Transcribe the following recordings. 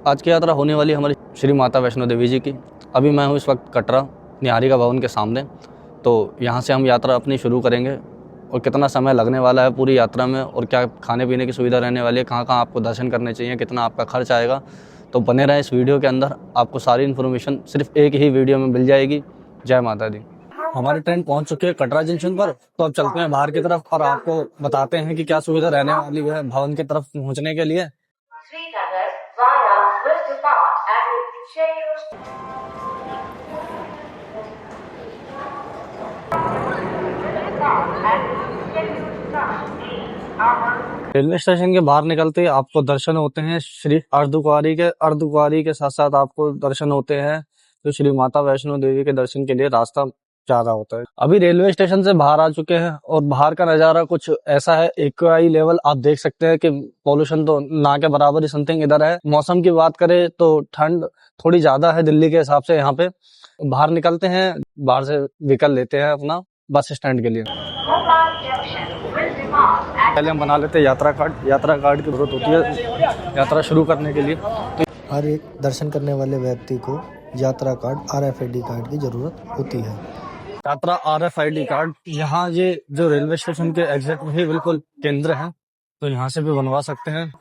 आज की यात्रा होने वाली हमारी श्री माता वैष्णो देवी जी की। अभी मैं हूँ इस वक्त कटरा निहारिका भवन के सामने। तो यहाँ से हम यात्रा अपनी शुरू करेंगे और कितना समय लगने वाला है पूरी यात्रा में और क्या खाने पीने की सुविधा रहने वाली है, कहाँ कहाँ आपको दर्शन करने चाहिए, कितना आपका खर्च आएगा, तो बने रहे इस वीडियो के अंदर। आपको सारी इन्फॉर्मेशन सिर्फ एक ही वीडियो में मिल जाएगी। जय माता दी। हमारी ट्रेन पहुंच चुकी है कटरा जंक्शन पर, तो अब चलते हैं बाहर की तरफ और आपको बताते हैं कि क्या सुविधा रहने वाली है भवन की तरफ पहुंचने के लिए। रेलवे स्टेशन के बाहर निकलते ही आपको दर्शन होते हैं श्री अर्धकुंवारी के साथ साथ आपको दर्शन होते हैं तो श्री माता वैष्णो देवी के दर्शन के लिए रास्ता जा रहा होता है। अभी रेलवे स्टेशन से बाहर आ चुके हैं और बाहर का नजारा कुछ ऐसा है, एक्वाई लेवल आप देख सकते हैं कि पोल्यूशन तो ना के बराबर ही समथिंग इधर है। मौसम की बात करें तो ठंड थोड़ी ज्यादा है दिल्ली के हिसाब से। यहाँ पे बाहर निकलते हैं, बाहर से व्हीकल लेते हैं अपना बस स्टैंड के लिए। पहले हम बना लेते हैं यात्रा कार्ड की जरूरत होती है यात्रा शुरू करने के लिए। हर एक दर्शन करने वाले व्यक्ति को यात्रा कार्ड RFID कार्ड की जरूरत होती है। यात्रा RFID कार्ड यहाँ ये जो रेलवे स्टेशन के एग्जैक्ट ही बिल्कुल केंद्र है, तो यहाँ से भी बनवा सकते हैं।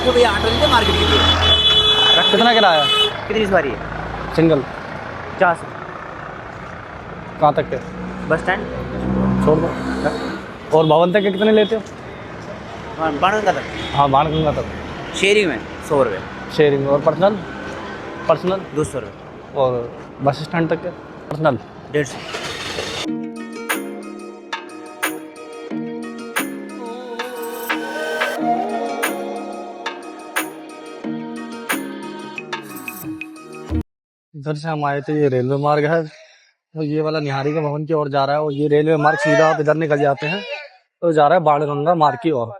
भैया ऑटो लीजिए मार्केट के लिए। कितना किराया? कितनी सवारी है? सिंगल 50। कहाँ तक के? बस स्टैंड छोड़ दो। और भवन तक के कितने लेते हो? बाणगंगा तक। हाँ, बाणगंगा तक शेयरिंग में 100 रुपये। शेयरिंग। और पर्सनल 200 रुपये। और बस स्टैंड तक के पर्सनल 150। इधर से हम आए थे, ये रेलवे मार्ग है तो ये वाला निहारिका भवन की ओर जा रहा है और ये रेलवे मार्ग सीधा आप इधर निकल जाते हैं तो जा रहा है बाणगंगा मार्ग की ओर,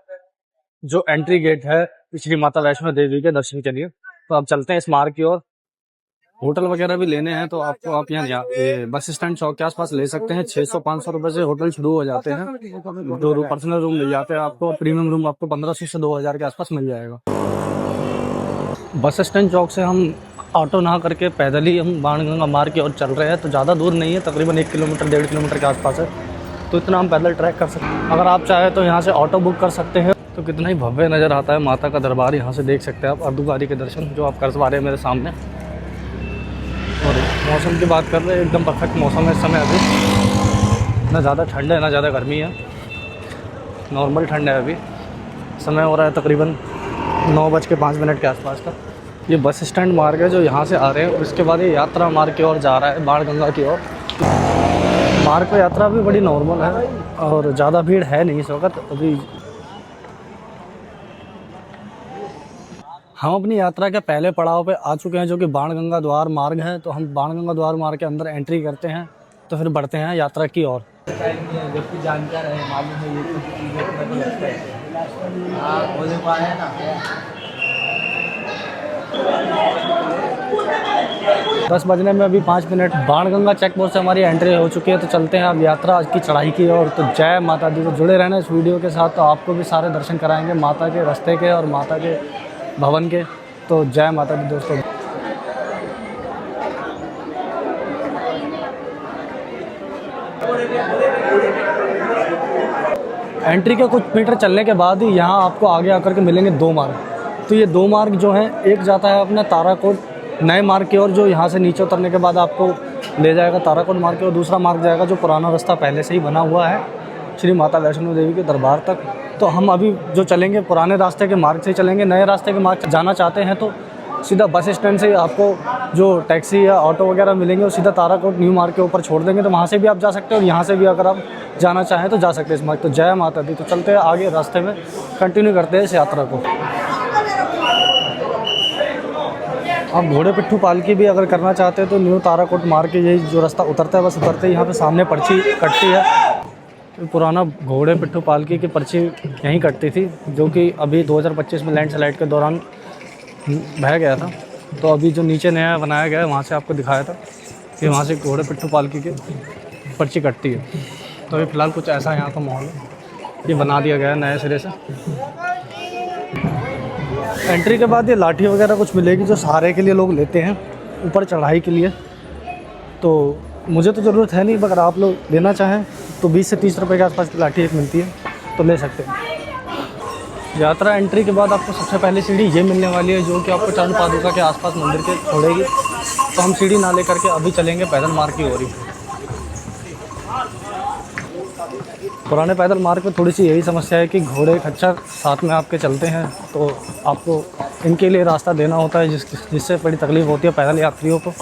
जो एंट्री गेट है श्री माता वैष्णो देवी के दर्शन के लिए। तो अब चलते हैं इस मार्ग की ओर। होटल वगैरह भी लेने हैं तो आपको आप यहाँ बस स्टैंड चौक के आसपास ले सकते हैं। 600-500 रुपए से होटल शुरू हो जाते हैं। दो पर्सनल रूम मिल जाते हैं आपको। प्रीमियम रूम आपको 1500 से 2000 के आसपास मिल जाएगा। बस स्टैंड चौक से हम ऑटो ना करके पैदल ही हम बाणगंगा मार्ग की ओर चल रहे हैं। तो ज़्यादा दूर नहीं है, तकरीबन 1 किलोमीटर 1.5 किलोमीटर के आसपास है, तो इतना हम पैदल ट्रैक कर सकते हैं। अगर आप चाहें तो यहाँ से ऑटो बुक कर सकते हैं। तो कितना ही भव्य नज़र आता है माता का दरबार। यहाँ से देख सकते हैं आप अर्धकुंवारी के दर्शन जो आप कर पा रहे हैं मेरे सामने। और मौसम की बात कर रहे हैं, एकदम परफेक्ट मौसम है इस समय। अभी ना ज़्यादा ठंड है ना ज़्यादा गर्मी है, नॉर्मल ठंड है। अभी समय हो रहा है तकरीबन 9:05 के आसपास का। ये बस स्टैंड मार्ग है जो यहाँ से आ रहे हैं। उसके बाद ये यात्रा मार्ग की ओर जा रहा है, बाणगंगा की ओर। मार्ग पर यात्रा भी बड़ी नॉर्मल है और ज़्यादा भीड़ है नहीं इस वक्त। अभी हम अपनी यात्रा के पहले पड़ाव पे आ चुके हैं जो कि बाणगंगा द्वार मार्ग है। तो हम बाणगंगा द्वार मार्ग के अंदर एंट्री करते हैं तो फिर बढ़ते हैं यात्रा की ओर। जानकार है, मालूम है ये कुछ चीज़ें तो लगता है। हाँ, बोले पाए ना 10 बजने में अभी 5 मिनट। बाणगंगा चेक पोस्ट से हमारी एंट्री हो चुकी है। तो चलते हैं अब यात्रा की चढ़ाई की ओर। तो जय माता दी। तो जुड़े रहना इस वीडियो के साथ, तो आपको भी सारे दर्शन कराएंगे माता के रास्ते के और माता के भवन के। तो जय माता दी दोस्तों। एंट्री के कुछ मीटर चलने के बाद ही यहाँ आपको आगे आकर के मिलेंगे 2 मार्ग। तो ये 2 मार्ग जो हैं, एक जाता है अपना ताराकोट नए मार्ग की ओर, जो यहाँ से नीचे उतरने के बाद आपको ले जाएगा ताराकोट मार्ग की ओर। दूसरा मार्ग जाएगा जो पुराना रास्ता पहले से ही बना हुआ है श्री माता वैष्णो देवी के दरबार तक। तो हम अभी जो चलेंगे पुराने रास्ते के मार्ग से ही चलेंगे। नए रास्ते के मार्ग से जाना चाहते हैं तो सीधा बस स्टैंड से आपको जो टैक्सी या ऑटो वगैरह मिलेंगे वो सीधा ताराकोट न्यू मार्ग के ऊपर छोड़ देंगे। तो वहाँ से भी आप जा सकते हैं और यहाँ से भी अगर आप जाना चाहें तो जा सकते हैं इस मार्ग। तो जय माता दी। तो चलते हैं आगे रास्ते में, कंटिन्यू करते हैं इस यात्रा को। आप घोड़े पिट्ठू पालकी भी अगर करना चाहते हैं तो न्यू ताराकोट मार्ग के यही जो रास्ता उतरता है, बस उतरते ही यहाँ पे सामने पर्ची कटती है। तो पुराना घोड़े पिट्ठू पालकी की पर्ची यहीं कटती थी, जो कि अभी 2025 में लैंडस्लाइड के दौरान बह गया था। तो अभी जो नीचे नया बनाया गया है वहाँ से आपको दिखाया था कि वहाँ से घोड़े पिट्ठू पालकी की पर्ची कटती है। तो अभी फ़िलहाल कुछ ऐसा यहाँ का माहौल है। ये बना दिया गया है नए सिरे से। एंट्री के बाद ये लाठी वगैरह कुछ मिलेगी जो सहारे के लिए लोग लेते हैं ऊपर चढ़ाई के लिए। तो मुझे तो ज़रूरत है नहीं, अगर आप लोग लेना चाहें तो 20 से 30 रुपए के आसपास की लाठी एक मिलती है, तो ले सकते हैं। यात्रा एंट्री के बाद आपको सबसे पहले सीढ़ी ये मिलने वाली है जो कि आपको चरण पादुका के आसपास मंदिर के छोड़ेगी। तो हम सीढ़ी ना लेकर के अभी चलेंगे पैदल मार्ग की ओर ही। पुराने पैदल मार्ग में थोड़ी सी यही समस्या है कि घोड़े खच्चर साथ में आपके चलते हैं, तो आपको इनके लिए रास्ता देना होता है जिससे बड़ी तकलीफ़ होती है पैदल यात्रियों को।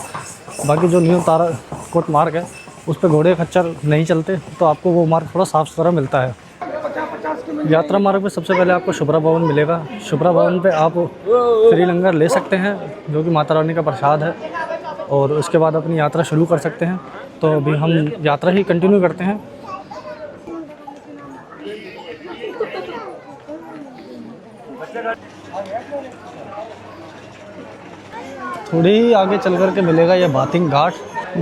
बाकी जो न्यू ताराकोट मार्ग है उस पर घोड़े खच्चर नहीं चलते, तो आपको वो मार्ग थोड़ा साफ़ सुथरा मिलता है। यात्रा मार्ग पे सबसे पहले आपको शुभ्रा भवन मिलेगा। शुभ्रा भवन पे आप फ्री लंगर ले सकते हैं जो कि माता रानी का प्रसाद है, और उसके बाद अपनी यात्रा शुरू कर सकते हैं। तो अभी हम यात्रा ही कंटिन्यू करते हैं। थोड़ी ही आगे चल कर के मिलेगा ये बातिंग घाट।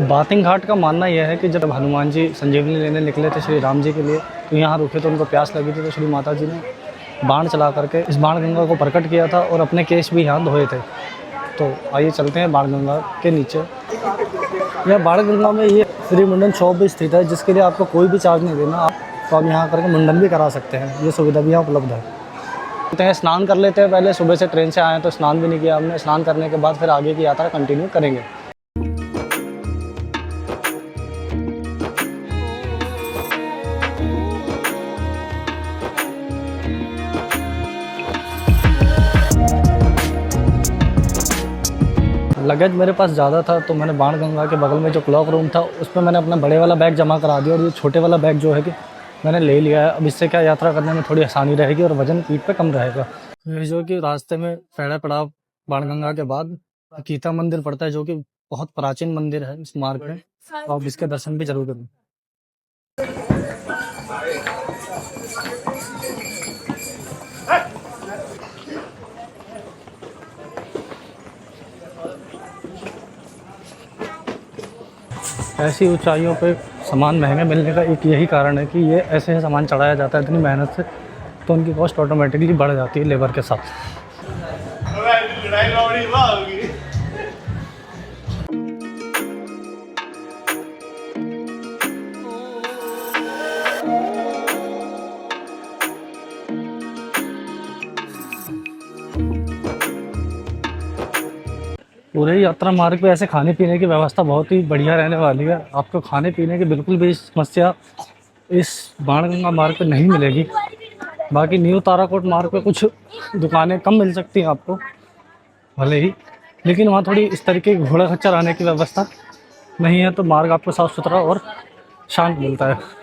बातिंग घाट का मानना यह है कि जब हनुमान जी संजीवनी लेने निकले थे श्री राम जी के लिए, तो यहाँ रुके तो उनको प्यास लगी थी, तो श्री माता जी ने बाण चला करके इस बाण गंगा को प्रकट किया था और अपने केश भी यहाँ धोए थे। तो आइए चलते हैं बाण गंगा के नीचे। यह बाण गंगा में ये फ्री मुंडन शॉप भी स्थित है जिसके लिए आपको कोई भी चार्ज नहीं देना। आप यहाँ करके मुंडन भी करा सकते हैं, ये सुविधा भी यहाँ उपलब्ध है। चलते हैं, स्नान कर लेते हैं। पहले सुबह से ट्रेन से आए हैं तो स्नान भी नहीं किया हमने। स्नान करने के बाद फिर आगे की यात्रा कंटिन्यू करेंगे। लगेज मेरे पास ज़्यादा था तो मैंने बाण गंगा के बगल में जो क्लॉक रूम था उस पर मैंने अपना बड़े वाला बैग जमा करा दिया, और ये छोटे वाला बैग जो है कि मैंने ले लिया है। अब इससे क्या यात्रा करने में थोड़ी आसानी रहेगी और वजन पीठ पे कम रहेगा। ये जो कि रास्ते में पहला पड़ाव बाणगंगा के बाद गीता मंदिर पड़ता है जो कि बहुत प्राचीन मंदिर है इस मार्ग में, तो आप इसके दर्शन भी जरूर करें। ऐसी ऊंचाइयों पे सामान महंगे मिलने का एक यही कारण है कि ये ऐसे सामान चढ़ाया जाता है इतनी मेहनत से, तो उनकी कॉस्ट ऑटोमेटिकली बढ़ जाती है लेबर के साथ। पूरे यात्रा मार्ग पे ऐसे खाने पीने की व्यवस्था बहुत ही बढ़िया रहने वाली है। आपको खाने पीने की बिल्कुल भी समस्या इस बाणगंगा मार्ग पे नहीं मिलेगी। बाकी न्यू ताराकोट मार्ग पे कुछ दुकानें कम मिल सकती हैं आपको भले ही, लेकिन वहाँ थोड़ी इस तरीके की घोड़ा खच्चर आने की व्यवस्था नहीं है, तो मार्ग आपको साफ़ सुथरा और शांत मिलता है।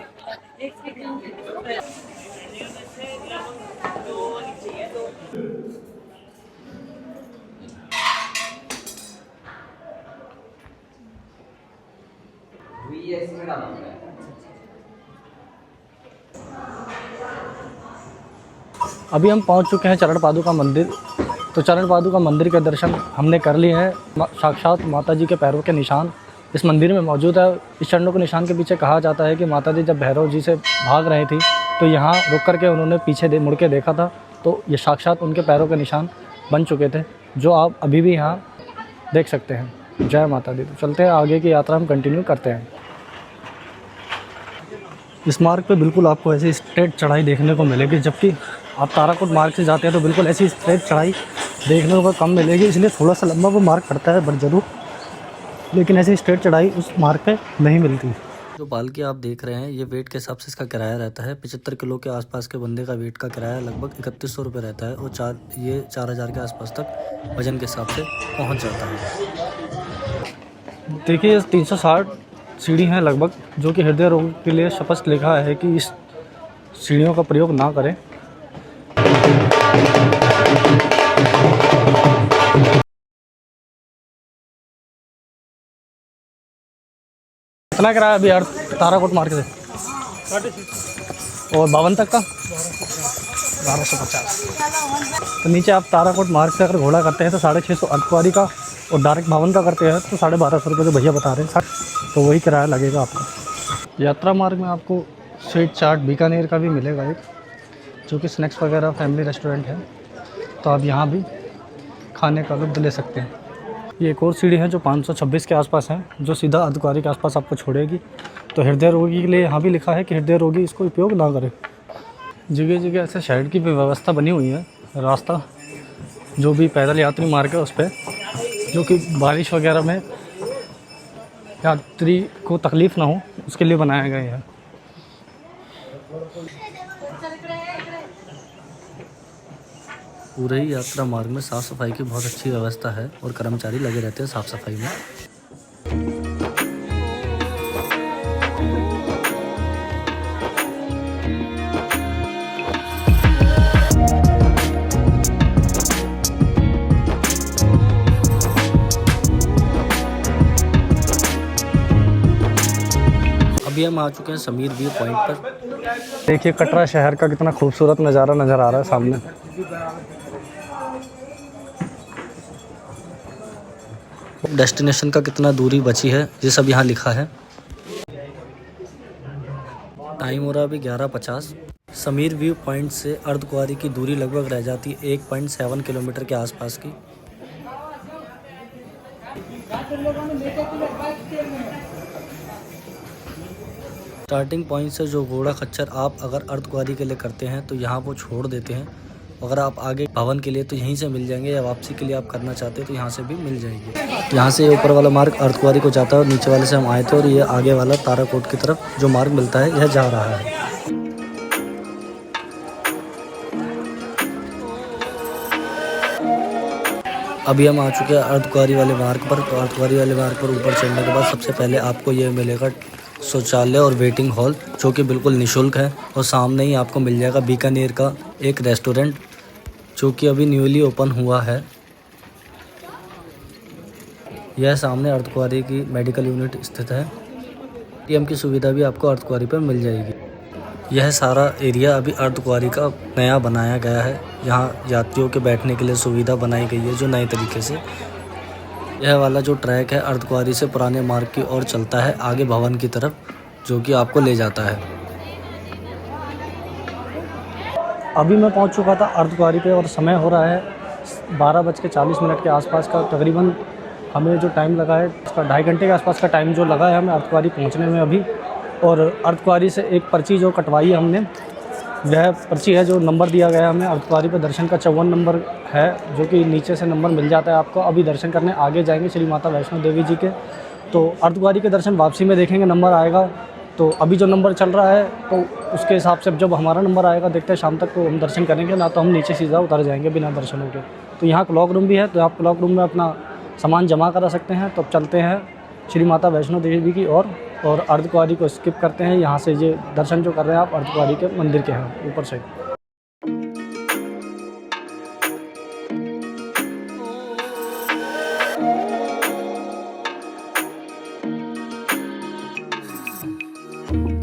अभी हम पहुंच चुके हैं चरण पादुका मंदिर। तो चरण पादुका मंदिर के दर्शन हमने कर लिए हैं। साक्षात माता जी के पैरों के निशान इस मंदिर में मौजूद है। इस चरणों के निशान के पीछे कहा जाता है कि माता जी जब भैरव जी से भाग रही थी तो यहाँ रुक करके उन्होंने पीछे मुड़ के देखा था, तो ये साक्षात उनके पैरों के निशान बन चुके थे जो आप अभी भी यहाँ देख सकते हैं। जय माता दी। तो चलते हैं, आगे की यात्रा हम कंटिन्यू करते हैं। इस मार्ग पे बिल्कुल आपको ऐसी स्ट्रेट चढ़ाई देखने को मिलेगी, जबकि आप ताराकोट मार्ग से जाते हैं तो बिल्कुल ऐसी स्ट्रेट चढ़ाई देखने को कम मिलेगी। इसलिए थोड़ा सा लंबा वो मार्ग पड़ता है बट ज़रूर, लेकिन ऐसी स्ट्रेट चढ़ाई उस मार्ग पे नहीं मिलती। जो पालकी आप देख रहे हैं ये वेट के हिसाब से इसका किराया रहता है। 75 किलो के आसपास के बंदे का वेट का किराया लगभग 3100 रुपये रहता है, और 4000 के आसपास तक वजन के हिसाब से पहुँच जाता है। देखिए 360 सीढ़ी हैं लगभग, जो कि हृदय रोग के लिए स्पष्ट लिखा है कि इस सीढ़ियों का प्रयोग ना करें। कितना किराया अभी यार ताराकोट मार्ग से? और 52 तक का 1250। तो नीचे आप ताराकोट मार्ग से अगर घोड़ा करते हैं तो 650 अटवारी का, और डायरेक्ट 52 का करते हैं तो 1250 रुपये जो भैया बता रहे हैं, तो वही किराया लगेगा आपका। यात्रा मार्ग में आपको स्वीट चाट बीकानेर का भी मिलेगा एक, जो कि स्नैक्स वगैरह फैमिली रेस्टोरेंट है, तो आप यहाँ भी खाने का लुत्फ़ ले सकते हैं। ये एक और सीढ़ी है जो 526 के आसपास है, जो सीधा अर्धकुंवारी के आसपास आपको छोड़ेगी। तो हृदय रोगी के लिए यहाँ भी लिखा है कि हृदय रोगी इसको उपयोग ना करें। जगह जगह ऐसे शेड की भी व्यवस्था बनी हुई है। रास्ता जो भी पैदल यात्री मार्ग है उस पर, जो कि बारिश वगैरह में यात्री को तकलीफ़ ना हो उसके लिए बनाया गया है। पूरे ही यात्रा मार्ग में साफ़ सफाई की बहुत अच्छी व्यवस्था है और कर्मचारी लगे रहते हैं साफ़ सफाई में। अभी हम आ चुके हैं समीर व्यू पॉइंट पर। देखिए कटरा शहर का कितना खूबसूरत नज़ारा नज़र आ रहा है सामने। डेस्टिनेशन का कितना दूरी बची है ये सब यहाँ लिखा है। टाइम हो रहा है अभी 11:50। समीर व्यू पॉइंट से अर्धकुंवारी की दूरी लगभग रह जाती है 1.7 किलोमीटर के आसपास की। स्टार्टिंग पॉइंट से जो घोड़ा खच्चर आप अगर अर्धकुंवारी के लिए करते हैं तो यहाँ वो छोड़ देते हैं। अगर आप आगे भवन के लिए तो यहीं से मिल जाएंगे, या वापसी के लिए आप करना चाहते हैं तो यहाँ से भी मिल जाएंगे। यहाँ से ऊपर वाला मार्ग अर्धकुंवारी को जाता है और नीचे वाले से हम आए थे, और ये आगे वाला ताराकोट की तरफ जो मार्ग मिलता है यह जा रहा है। अभी हम आ चुके हैं अर्धकुंवारी वाले मार्ग पर। तो अर्धकुंवारी वाले मार्ग पर ऊपर चढ़ने के बाद सबसे पहले आपको ये मिलेगा शौचालय और वेटिंग हॉल, जो कि बिल्कुल निःशुल्क है। और सामने ही आपको मिल जाएगा बीकानेर का एक रेस्टोरेंट, जो कि अभी न्यूली ओपन हुआ है। यह सामने अर्धकुंवारी की मेडिकल यूनिट स्थित है। एटीएम की सुविधा भी आपको अर्धकुंवारी पर मिल जाएगी। यह सारा एरिया अभी अर्धकुंवारी का नया बनाया गया है। यहाँ यात्रियों के बैठने के लिए सुविधा बनाई गई है जो नए तरीके से। यह वाला जो ट्रैक है अर्धकुंवारी से पुराने मार्ग की ओर चलता है आगे भवन की तरफ, जो कि आपको ले जाता है। अभी मैं पहुंच चुका था अर्धकुंवारी पे और समय हो रहा है 12:40 के आसपास का। तकरीबन हमें जो टाइम लगा है उसका 2.5 घंटे के आसपास का टाइम जो लगा है हमें अर्धकुंवारी पहुंचने में अभी। और अर्धकुंवारी से एक पर्ची जो कटवाई है हमने, वह पर्ची है जो नंबर दिया गया है हमें अर्धकुंवारी पे दर्शन का 54 नंबर है, जो कि नीचे से नंबर मिल जाता है आपको। अभी दर्शन करने आगे जाएंगे श्री माता वैष्णो देवी जी के। तो अर्धकुंवारी के दर्शन वापसी में देखेंगे नंबर आएगा। तो अभी जो नंबर चल रहा है तो उसके हिसाब से जब हमारा नंबर आएगा देखते हैं शाम तक तो हम दर्शन करेंगे, ना तो हम नीचे सीधा उतर जाएंगे बिना दर्शनों के। तो यहाँ क्लॉक रूम भी है, तो आप क्लॉक रूम में अपना सामान जमा करा सकते हैं। तो अब चलते हैं श्री माता वैष्णो देवी की ओर और अर्धकुंवारी को स्किप करते हैं। यहाँ से ये दर्शन जो कर रहे हैं आप अर्धकुंवारी के मंदिर के हैं ऊपर से।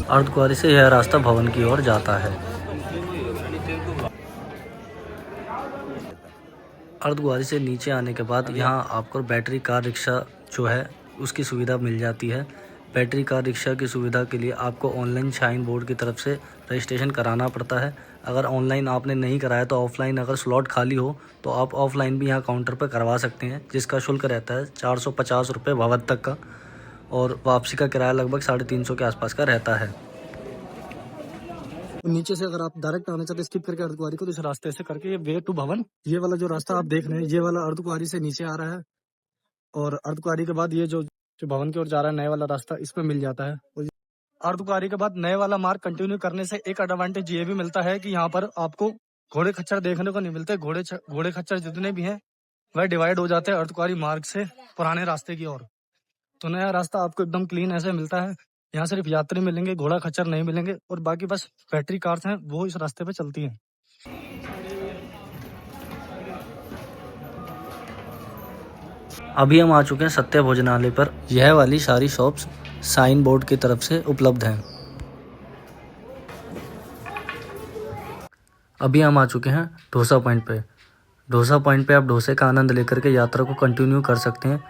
अर्धकुंवारी से यह रास्ता भवन की ओर जाता है। अर्धकुंवारी से नीचे आने के बाद यहाँ आपको बैटरी कार रिक्शा जो है उसकी सुविधा मिल जाती है। बैटरी कार रिक्शा की सुविधा के लिए आपको ऑनलाइन शाइन बोर्ड की तरफ से रजिस्ट्रेशन कराना पड़ता है। अगर ऑनलाइन आपने नहीं कराया तो ऑफलाइन अगर स्लॉट खाली हो तो आप ऑफलाइन भी यहाँ काउंटर पर करवा सकते हैं, जिसका शुल्क रहता है 450 रुपये भवन तक का, और वापसी का किराया लगभग 350 के आसपास का रहता है। नीचे से अगर आप डायरेक्ट आना चाहते हैं स्किप करके अर्धकुंवारी को, तो इस रास्ते से करके ये वे टू भवन, ये वाला जो रास्ता आप देख रहे हैं ये वाला अर्धकुंवारी से नीचे आ रहा है। और अर्धकुंवारी के बाद ये जो भवन की ओर जा रहा है नए वाला रास्ता, इसमें मिल जाता है। और अर्धकुंवारी के बाद नए वाला मार्ग कंटिन्यू करने से एक एडवांटेज ये भी मिलता है कि यहाँ पर आपको घोड़े खच्चर देखने को नहीं मिलते। घोड़े खच्चर जितने भी हैं वह डिवाइड हो जाते हैं अर्धकुंवारी मार्ग से पुराने रास्ते की ओर। तो नया रास्ता आपको एकदम क्लीन ऐसे मिलता है। यहाँ सिर्फ यात्री मिलेंगे, घोड़ा खच्चर नहीं मिलेंगे, और बाकी बस बैटरी कार्स हैं वो इस रास्ते पे चलती हैं। अभी हम आ चुके हैं सत्य भोजनालय पर। यह वाली सारी शॉप्स साइन बोर्ड की तरफ से उपलब्ध हैं। अभी हम आ चुके हैं डोसा पॉइंट पे। डोसा पॉइंट पे आप डोसे का आनंद लेकर के यात्रा को कंटिन्यू कर सकते हैं,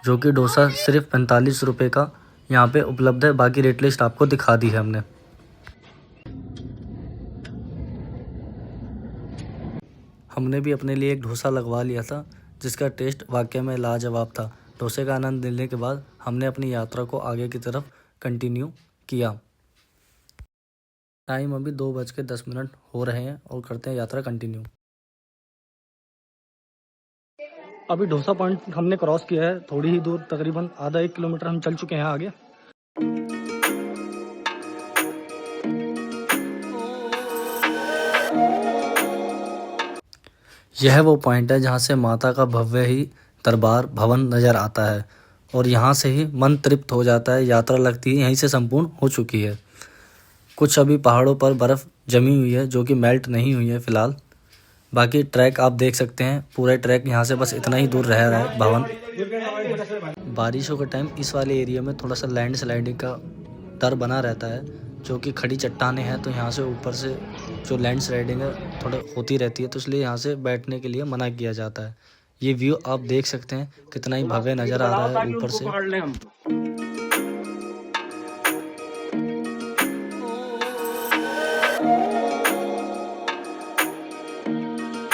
जो कि डोसा सिर्फ 45 रुपये का यहाँ पे उपलब्ध है। बाकी रेट लिस्ट आपको दिखा दी है हमने। हमने भी अपने लिए एक डोसा लगवा लिया था, जिसका टेस्ट वाकई में लाजवाब था। डोसे का आनंद लेने के बाद हमने अपनी यात्रा को आगे की तरफ कंटिन्यू किया। टाइम अभी 2:10 हो रहे हैं और करते हैं यात्रा कंटिन्यू। अभी डोसा पॉइंट हमने क्रॉस किया है, थोड़ी ही दूर तकरीबन आधा 1 किलोमीटर हम चल चुके हैं आगे। यह वो पॉइंट है जहाँ से माता का भव्य ही दरबार भवन नज़र आता है और यहाँ से ही मन तृप्त हो जाता है। यात्रा लगती है यहीं से संपूर्ण हो चुकी है। कुछ अभी पहाड़ों पर बर्फ़ जमी हुई है जो कि मेल्ट नहीं हुई है फ़िलहाल। बाकी ट्रैक आप देख सकते हैं, पूरे ट्रैक यहाँ से बस इतना ही दूर रह रहा है भवन। बारिशों के टाइम इस वाले एरिया में थोड़ा सा लैंड स्लाइडिंग का डर बना रहता है, जो कि खड़ी चट्टानें हैं तो यहाँ से ऊपर से जो लैंड स्लाइडिंग है थोड़ा होती रहती है, तो इसलिए यहाँ से बैठने के लिए मना किया जाता है। ये व्यू आप देख सकते हैं कितना ही भव्य नज़र आ रहा है ऊपर से।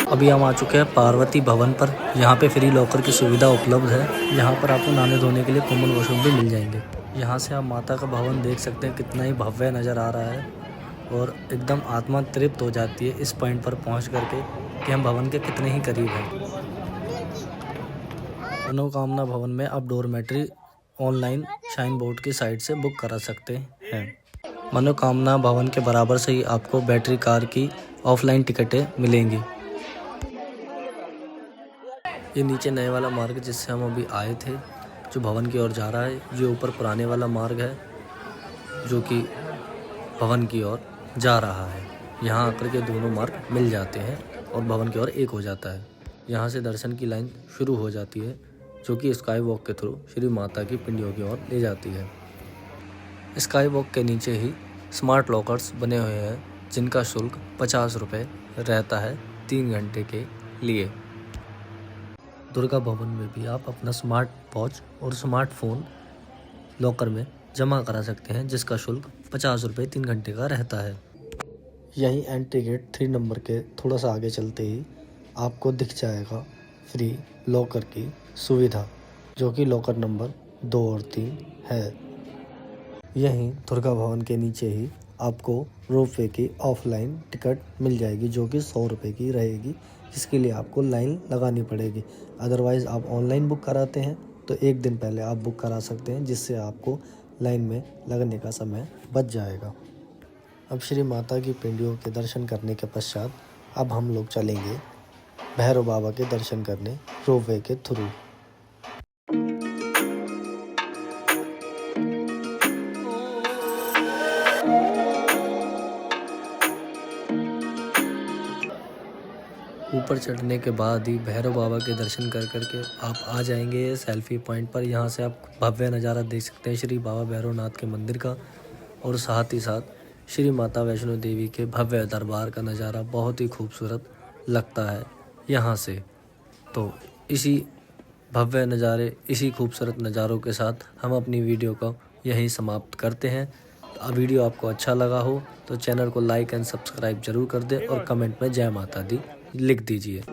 अभी हम आ चुके हैं पार्वती भवन पर। यहाँ पे फ्री लॉकर की सुविधा उपलब्ध है। यहाँ पर आपको नहाने धोने के लिए कॉमन वॉशरूम भी मिल जाएंगे। यहाँ से आप माता का भवन देख सकते हैं कितना ही भव्य नज़र आ रहा है और एकदम आत्मा तृप्त हो जाती है इस पॉइंट पर पहुँच करके कि हम भवन के कितने ही करीब हैं। मनोकामना भवन में आप डोरमेट्री ऑनलाइन शाइन बोर्ड की साइट से बुक करा सकते हैं। मनोकामना भवन के बराबर से ही आपको बैटरी कार की ऑफलाइन टिकटें मिलेंगी। ये नीचे नए वाला मार्ग जिससे हम अभी आए थे, जो भवन की ओर जा रहा है, ये ऊपर पुराने वाला मार्ग है जो कि भवन की ओर जा रहा है। यहाँ आकर के दोनों मार्ग मिल जाते हैं और भवन की ओर एक हो जाता है। यहाँ से दर्शन की लाइन शुरू हो जाती है जो कि स्काई वॉक के थ्रू श्री माता की पिंडियों की ओर ले जाती है। स्काई वॉक के नीचे ही स्मार्ट लॉकर्स बने हुए हैं जिनका शुल्क 50 रुपये रहता है 3 घंटे के लिए। दुर्गा भवन में भी आप अपना स्मार्ट वॉच और स्मार्टफोन लॉकर में जमा करा सकते हैं जिसका शुल्क 50 रुपये 3 घंटे का रहता है। यहीं एंट्री गेट 3 नंबर के थोड़ा सा आगे चलते ही आपको दिख जाएगा फ्री लॉकर की सुविधा, जो कि लॉकर नंबर 2 और 3 है। यहीं दुर्गा भवन के नीचे ही आपको रोपवे की ऑफलाइन टिकट मिल जाएगी जो कि 100 रुपये की रहेगी, जिसके लिए आपको लाइन लगानी पड़ेगी। अदरवाइज़ आप ऑनलाइन बुक कराते हैं तो 1 दिन पहले आप बुक करा सकते हैं, जिससे आपको लाइन में लगने का समय बच जाएगा। अब श्री माता की पिंडियों के दर्शन करने के पश्चात अब हम लोग चलेंगे भैरव बाबा के दर्शन करने रोपवे के थ्रू। ऊपर चढ़ने के बाद ही भैरव बाबा के दर्शन कर करके आप आ जाएंगे सेल्फी पॉइंट पर। यहाँ से आप भव्य नज़ारा देख सकते हैं श्री बाबा भैरवनाथ के मंदिर का और साथ ही साथ श्री माता वैष्णो देवी के भव्य दरबार का नज़ारा बहुत ही खूबसूरत लगता है यहाँ से। तो इसी भव्य नज़ारे, इसी खूबसूरत नज़ारों के साथ हम अपनी वीडियो को यहीं समाप्त करते हैं। वीडियो आपको अच्छा लगा हो तो चैनल को लाइक एंड सब्सक्राइब जरूर कर दें और कमेंट में जय माता दी लिख दीजिए।